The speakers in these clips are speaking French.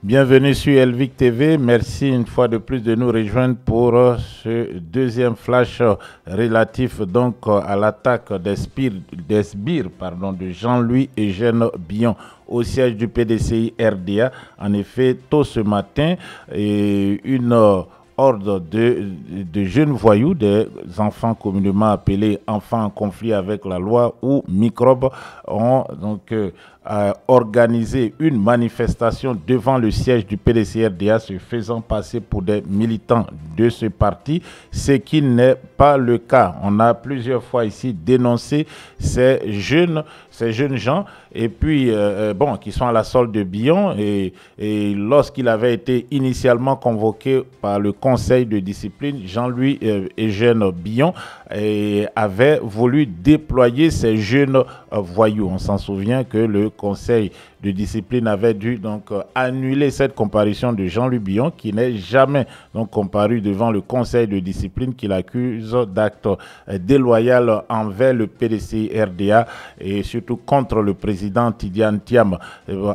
Bienvenue sur Elvic TV. Merci une fois de plus de nous rejoindre pour ce deuxième flash relatif donc à l'attaque des sbires de Jean-Louis Eugène Billon au siège du PDCI RDA. En effet, tôt ce matin, une horde de jeunes voyous, des enfants communément appelés enfants en conflit avec la loi ou microbes, ont donc organisé une manifestation devant le siège du PDCI-RDA, se faisant passer pour des militants de ce parti, ce qui n'est pas le cas. On a plusieurs fois ici dénoncé ces jeunes gens et puis qui sont à la solde de Billon, et lorsqu'il avait été initialement convoqué par le conseil de discipline, Jean-Louis Eugène Billon avait voulu déployer ces jeunes voyous. On s'en souvient que le conseil de discipline avait dû donc annuler cette comparution de Jean-Louis Billon, qui n'est jamais donc comparu devant le conseil de discipline, qu'il accuse d'actes déloyaux envers le PDCI RDA et surtout contre le président Tidiane Thiam.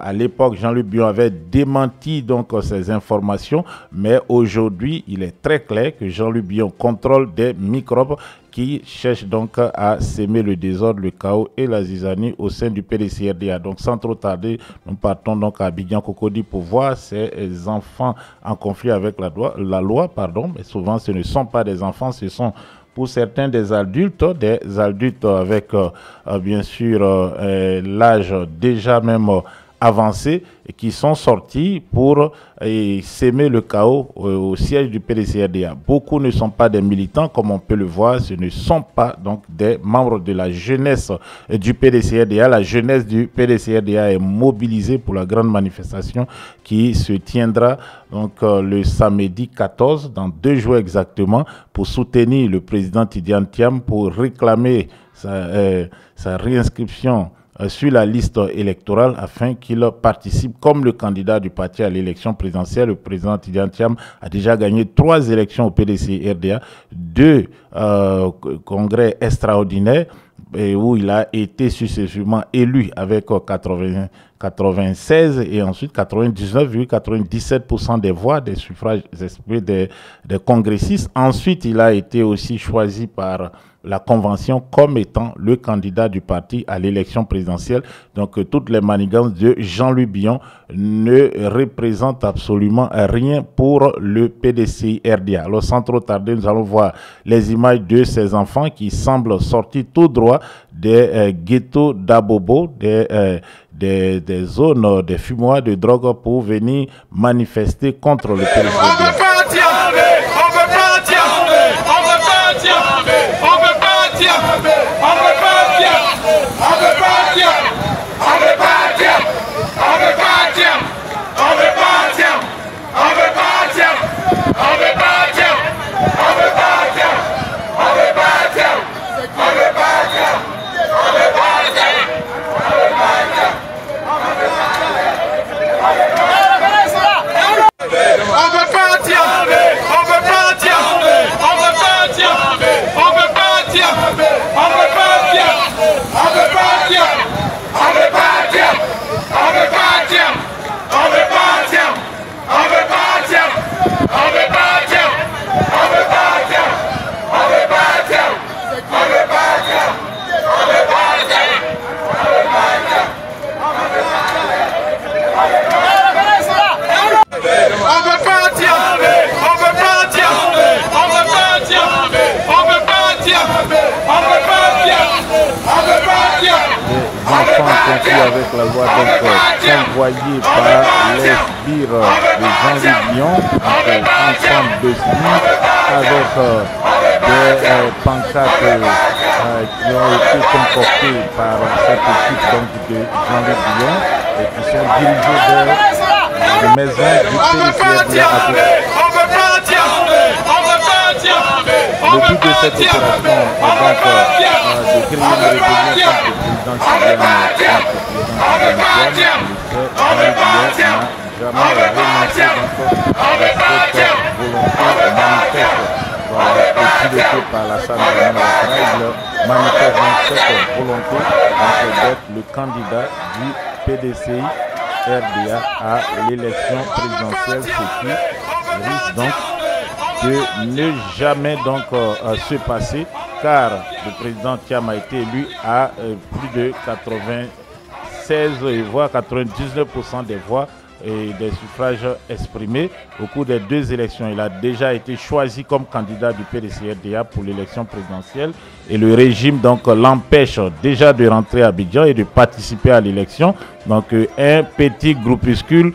À l'époque, Jean-Louis Billon avait démenti donc ces informations, mais aujourd'hui, il est très clair que Jean-Louis Billon contrôle des microbes qui cherchent donc à s'aimer le désordre, le chaos et la zizanie au sein du PDCI-RDA. Donc sans trop tarder, nous partons donc à Abidjan Cocody pour voir ces enfants en conflit avec la loi, mais souvent ce ne sont pas des enfants, ce sont pour certains des adultes avec bien sûr l'âge déjà même avancés, et qui sont sortis pour s'aimer le chaos au siège du PDCI-RDA. Beaucoup ne sont pas des militants, comme on peut le voir, ce ne sont pas donc des membres de la jeunesse du PDCI-RDA. La jeunesse du PDCI-RDA est mobilisée pour la grande manifestation qui se tiendra donc le samedi 14, dans 2 jours exactement, pour soutenir le président Tidiane Thiam, pour réclamer sa réinscription sur la liste électorale afin qu'il participe comme le candidat du parti à l'élection présidentielle. Le président Tidiane Thiam a déjà gagné 3 élections au PDCI-RDA, 2 congrès extraordinaires où il a été successivement élu avec 96 et ensuite 99,97% des voix des suffrages exprimés des congressistes. Ensuite, il a été aussi choisi par la convention comme étant le candidat du parti à l'élection présidentielle. Donc toutes les manigances de Jean-Louis Billon ne représentent absolument rien pour le PDCI-RDA. Alors sans trop tarder, nous allons voir les images de ces enfants qui semblent sortir tout droit des ghettos d'Abobo, des zones, des fumoirs de drogue pour venir manifester contre le PDCI-RDA. Avec la loi donc envoyée par les sbires de Jean-Louis Billon, ensemble de sbires avec des pancartes qui ont été concoctées par cette équipe donc de Jean-Louis Billon et qui sont dirigées vers les maisons du PDCI-RDA. Le but de cette opération est donc de créer une rébellion contre le président Tidiane Thiam. Jamais renoncé dans cette volonté manifeste pilotée par la salle de il manifeste cette volonté d'être le candidat du PDCI RDA à l'élection présidentielle, ce qui risque donc de ne jamais donc se passer, car le président Thiam a été élu à plus de 96 voire 99% des voix et des suffrages exprimés au cours des deux élections. Il a déjà été choisi comme candidat du PDC-RDA pour l'élection présidentielle et le régime donc l'empêche déjà de rentrer à Abidjan et de participer à l'élection. Donc un petit groupuscule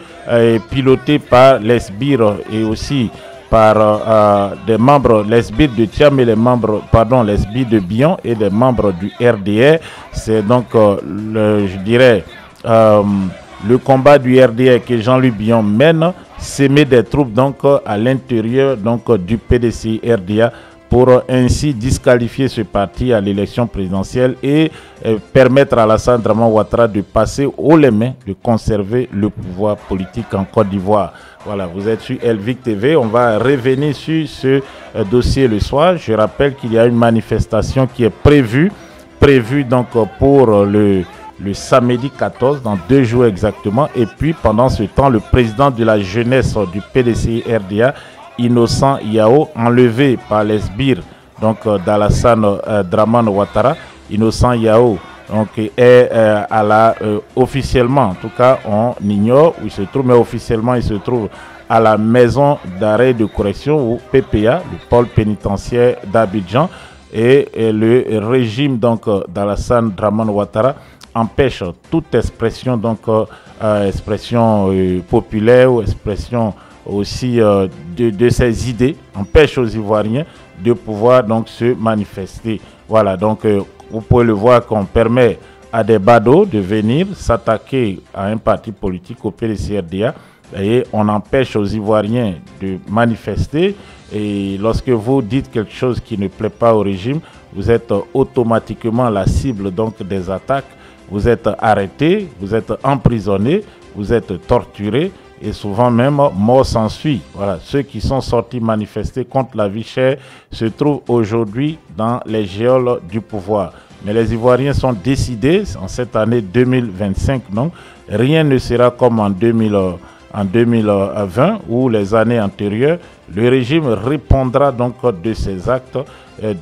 piloté par les sbires et aussi par des membres, les sbires de Thiam et les membres, pardon, les sbires de Bion et des membres du RDR. C'est donc, je dirais, le combat du RDR que Jean-Louis Bion mène, s'aimer des troupes donc à l'intérieur donc du PDC RDA pour ainsi disqualifier ce parti à l'élection présidentielle et permettre à Alassane Dramane Ouattara de passer haut les mains, de conserver le pouvoir politique en Côte d'Ivoire. Voilà, vous êtes sur Elvic TV. On va revenir sur ce dossier le soir. Je rappelle qu'il y a une manifestation qui est prévue donc pour le samedi 14, dans 2 jours exactement. Et puis pendant ce temps, le président de la jeunesse du PDC RDA, Innocent Yao, enlevé par les sbires donc d'Alassane Dramane Ouattara. Innocent Yao donc est officiellement, en tout cas on ignore où il se trouve, mais officiellement il se trouve à la maison d'arrêt de correction ou PPA, le pôle pénitentiaire d'Abidjan, et le régime donc d'Alassane Dramane Ouattara empêche toute expression donc expression populaire ou expression aussi de ses idées, empêche aux Ivoiriens de pouvoir donc se manifester. Voilà, donc vous pouvez le voir qu'on permet à des badauds de venir s'attaquer à un parti politique au PDC-RDA et on empêche aux Ivoiriens de manifester. Et lorsque vous dites quelque chose qui ne plaît pas au régime, vous êtes automatiquement la cible donc des attaques. Vous êtes arrêté, vous êtes emprisonné, vous êtes torturé et souvent même mort s'ensuit. Voilà, ceux qui sont sortis manifester contre la vie chère se trouvent aujourd'hui dans les geôles du pouvoir. Mais les Ivoiriens sont décidés en cette année 2025, donc rien ne sera comme en 2020 ou les années antérieures. Le régime répondra donc de ses actes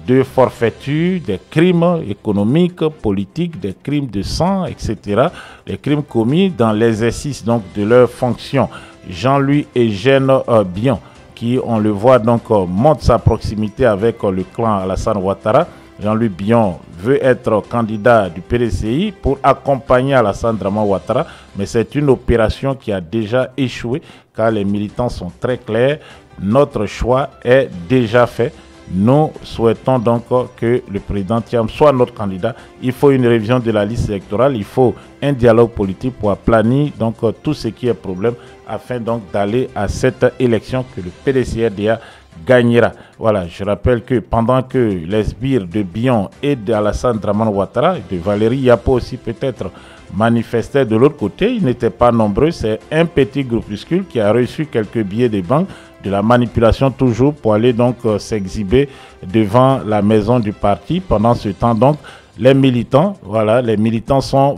de forfaiture, des crimes économiques, politiques, des crimes de sang, etc. Des crimes commis dans l'exercice donc de leurs fonctions. Jean-Louis Eugène Bion, qui on le voit donc monte sa proximité avec le clan Alassane Ouattara. Jean-Louis Bion veut être candidat du PDCI pour accompagner Alassane Dramane Ouattara, mais c'est une opération qui a déjà échoué car les militants sont très clairs. Notre choix est déjà fait. Nous souhaitons donc que le président Thiam soit notre candidat. Il faut une révision de la liste électorale, il faut un dialogue politique pour aplanir donc tout ce qui est problème afin donc d'aller à cette élection que le PDC-RDA gagnera. Voilà, je rappelle que pendant que les sbires de Bion et d'Alassane Dramane Ouattara et de Valérie Yapo aussi peut-être manifestaient de l'autre côté, ils n'étaient pas nombreux, c'est un petit groupuscule qui a reçu quelques billets de banque, de la manipulation toujours pour aller donc s'exhiber devant la maison du parti. Pendant ce temps donc les militants, voilà, les militants sont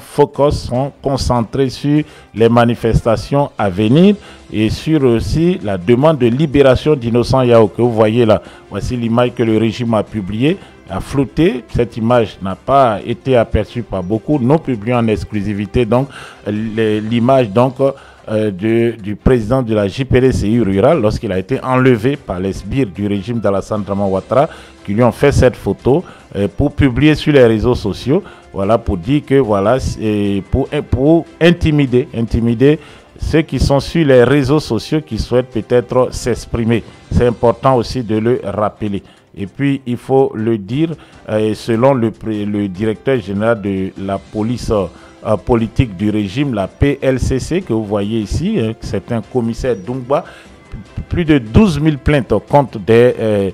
concentrés sur les manifestations à venir et sur aussi la demande de libération d'Innocent Yao que vous voyez là. Voici l'image que le régime a publiée, a flouté. Cette image n'a pas été aperçue par beaucoup. Nous publions en exclusivité donc l'image donc du président de la JPDCI rurale lorsqu'il a été enlevé par les sbires du régime d'Alassane Dramane Ouattara qui lui ont fait cette photo pour publier sur les réseaux sociaux, voilà, pour dire que voilà, pour intimider ceux qui sont sur les réseaux sociaux qui souhaitent peut-être s'exprimer. C'est important aussi de le rappeler. Et puis il faut le dire, selon le directeur général de la police politique du régime, la PLCC, que vous voyez ici, c'est un commissaire Dungba, plus de 12 000 plaintes contre des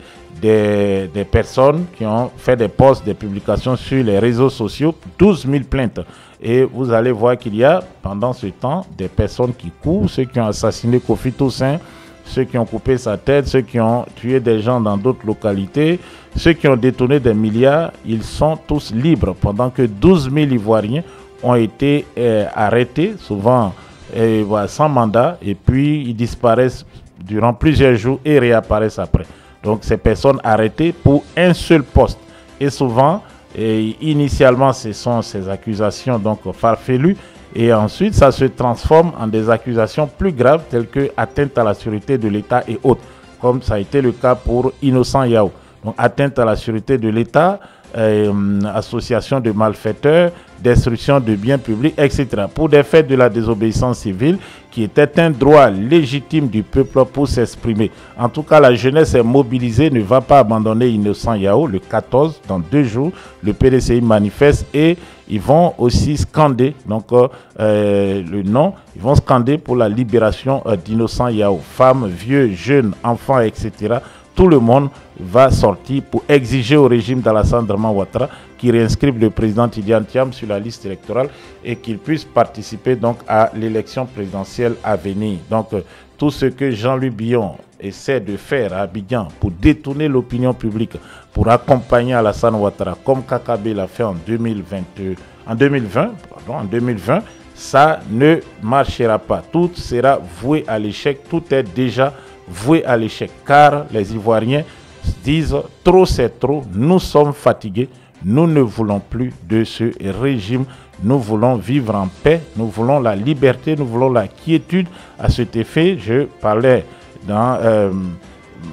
personnes qui ont fait des posts, des publications sur les réseaux sociaux, 12 000 plaintes. Et vous allez voir qu'il y a pendant ce temps des personnes qui courent, ceux qui ont assassiné Kofi Toussaint, ceux qui ont coupé sa tête, ceux qui ont tué des gens dans d'autres localités, ceux qui ont détourné des milliards, ils sont tous libres pendant que 12 000 Ivoiriens ont été arrêtés, souvent et, voilà, sans mandat, et puis ils disparaissent durant plusieurs jours et réapparaissent après. Donc ces personnes arrêtées pour un seul poste. Et souvent, initialement, ce sont ces accusations donc farfelues, et ensuite ça se transforme en des accusations plus graves telles que atteinte à la sûreté de l'État et autres, comme ça a été le cas pour Innocent Yao. Donc atteinte à la sûreté de l'État, association de malfaiteurs, destruction de biens publics, etc. pour des faits de la désobéissance civile qui était un droit légitime du peuple pour s'exprimer. En tout cas, la jeunesse est mobilisée, ne va pas abandonner Innocent Yao. Le 14, dans 2 jours, le PDCI manifeste et ils vont aussi scander donc, le nom, ils vont scander pour la libération d'Innocent Yao. Femmes, vieux, jeunes, enfants, etc. Tout le monde va sortir pour exiger au régime d'Alassane Draman Ouattara qu'il réinscrive le président Tidiane Thiam sur la liste électorale et qu'il puisse participer donc à l'élection présidentielle à venir. Donc tout ce que Jean-Louis Billon essaie de faire à Abidjan pour détourner l'opinion publique, pour accompagner Alassane Ouattara comme Kakabe l'a fait en 2020, ça ne marchera pas. Tout sera voué à l'échec, tout est déjà voué à l'échec, car les Ivoiriens disent trop c'est trop, nous sommes fatigués, nous ne voulons plus de ce régime, nous voulons vivre en paix, nous voulons la liberté, nous voulons la quiétude. À cet effet, je parlais dans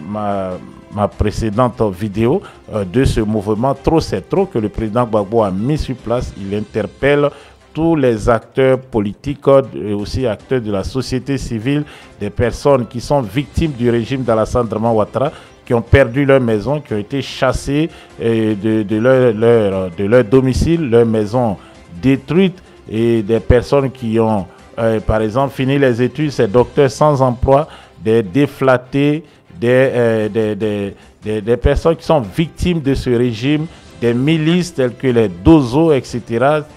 ma précédente vidéo de ce mouvement trop c'est trop que le président Gbagbo a mis sur place. Il interpelle tous les acteurs politiques et aussi acteurs de la société civile, des personnes qui sont victimes du régime d'Alassane Draman Ouattara, qui ont perdu leur maison, qui ont été chassés de leur domicile, leur maison détruite, et des personnes qui ont, par exemple, fini les études, ces docteurs sans emploi, des déflattés, des personnes qui sont victimes de ce régime, des milices telles que les Dozo, etc.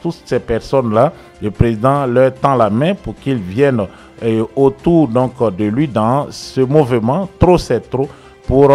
Toutes ces personnes-là, le président leur tend la main pour qu'ils viennent autour donc, de lui dans ce mouvement, trop c'est trop, pour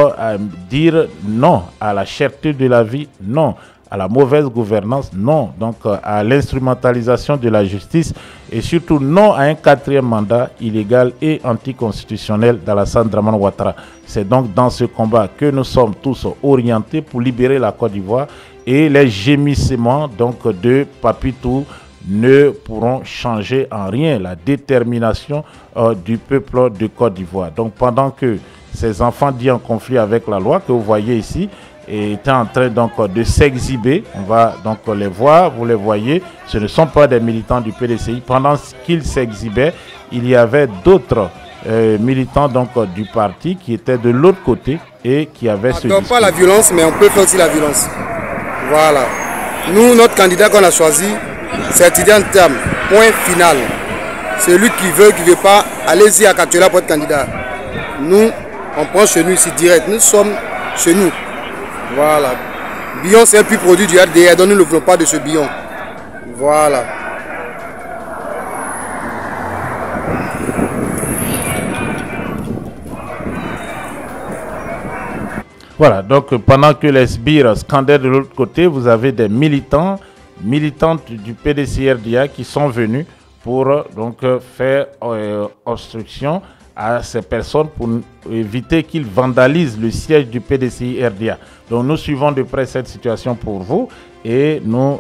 dire non à la cherté de la vie, non à la mauvaise gouvernance, non donc à l'instrumentalisation de la justice et surtout non à un 4e mandat illégal et anticonstitutionnel d'Alassane Draman Ouattara. C'est donc dans ce combat que nous sommes tous orientés pour libérer la Côte d'Ivoire, et les gémissements donc de Papitou ne pourront changer en rien la détermination du peuple de Côte d'Ivoire. Donc pendant que ces enfants dits en conflit avec la loi que vous voyez ici étaient en train donc de s'exhiber, on va donc les voir, vous les voyez, ce ne sont pas des militants du PDCI. Pendant qu'ils s'exhibaient, il y avait d'autres militants donc du parti qui étaient de l'autre côté et qui avaient ce discours. Pas la violence, mais on peut faire aussi la violence. Voilà. Nous, notre candidat qu'on a choisi, c'est Tidiane Thiam. Point final. Celui qui veut pas, allez-y à Katola pour être candidat. Nous, on prend chez nous ici direct. Nous sommes chez nous. Voilà. Billon, c'est un puits produit du RDR, donc nous ne voulons pas de ce Billon. Voilà. Voilà, donc pendant que les sbires scandaient de l'autre côté, vous avez des militantes du PDCI-RDA qui sont venus pour donc faire obstruction à ces personnes pour éviter qu'ils vandalisent le siège du PDCI-RDA. Donc nous suivons de près cette situation pour vous et nous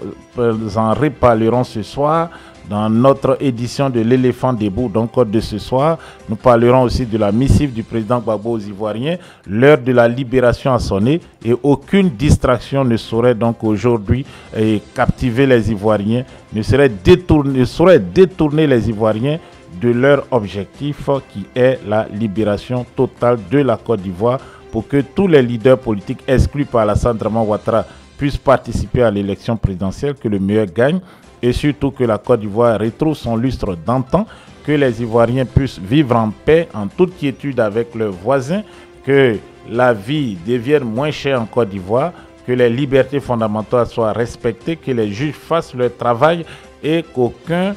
en reparlerons ce soir dans notre édition de l'éléphant debout. Donc de ce soir, nous parlerons aussi de la missive du président Gbagbo aux Ivoiriens. L'heure de la libération a sonné et aucune distraction ne saurait donc aujourd'hui captiver les Ivoiriens, ne saurait détourner les Ivoiriens de leur objectif qui est la libération totale de la Côte d'Ivoire, pour que tous les leaders politiques exclus par Alassane Draman Ouattara puissent participer à l'élection présidentielle, que le meilleur gagne, et surtout que la Côte d'Ivoire retrouve son lustre d'antan, que les Ivoiriens puissent vivre en paix, en toute quiétude avec leurs voisins, que la vie devienne moins chère en Côte d'Ivoire, que les libertés fondamentales soient respectées, que les juges fassent leur travail et qu'aucun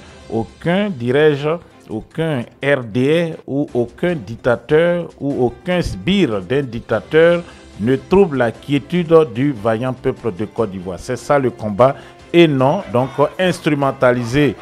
RDA ou aucun dictateur ou aucun sbire d'un dictateur ne trouble la quiétude du vaillant peuple de Côte d'Ivoire. C'est ça le combat, et non donc instrumentaliser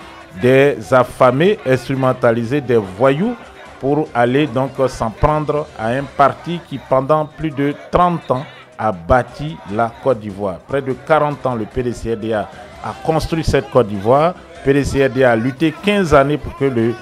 des affamés, instrumentaliser des voyous pour aller donc s'en prendre à un parti qui pendant plus de 30 ans a bâti la Côte d'Ivoire. Près de 40 ans, le PDCRDA a construit cette Côte d'Ivoire. PDCRDA a lutté 15 années pour que,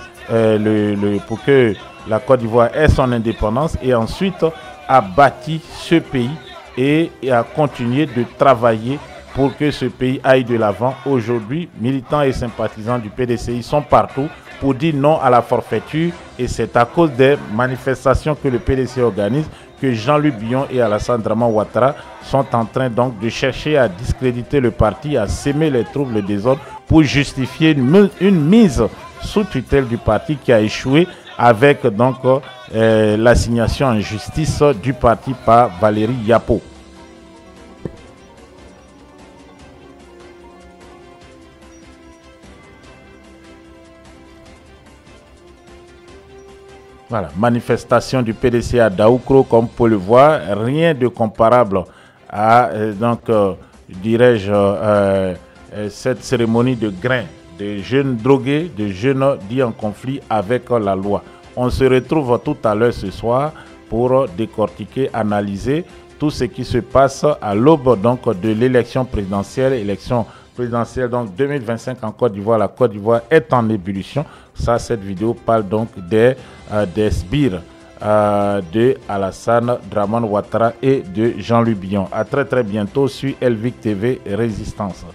pour que la Côte d'Ivoire ait son indépendance et ensuite a bâti ce pays et a continué de travailler pour que ce pays aille de l'avant. Aujourd'hui, militants et sympathisants du PDCI sont partout pour dire non à la forfaiture et c'est à cause des manifestations que le PDCI organise que Jean-Luc Billon et Alassane Draman Ouattara sont en train donc de chercher à discréditer le parti, à s'aimer les troubles, le désordre pour justifier une mise sous tutelle du parti qui a échoué avec donc l'assignation en justice du parti par Valérie Yapo. Voilà, manifestation du PDC à Daoukro, comme vous pouvez le voir, rien de comparable à cette cérémonie de grains, de jeunes drogués, de jeunes dits en conflit avec la loi. On se retrouve tout à l'heure ce soir pour décortiquer, analyser tout ce qui se passe à l'aube donc de l'élection présidentielle, donc 2025 en Côte d'Ivoire. La Côte d'Ivoire est en ébullition. Ça, cette vidéo parle donc des sbires de Alassane Draman Ouattara et de Jean-Luc Billon. À très bientôt sur Elvic TV Résistance.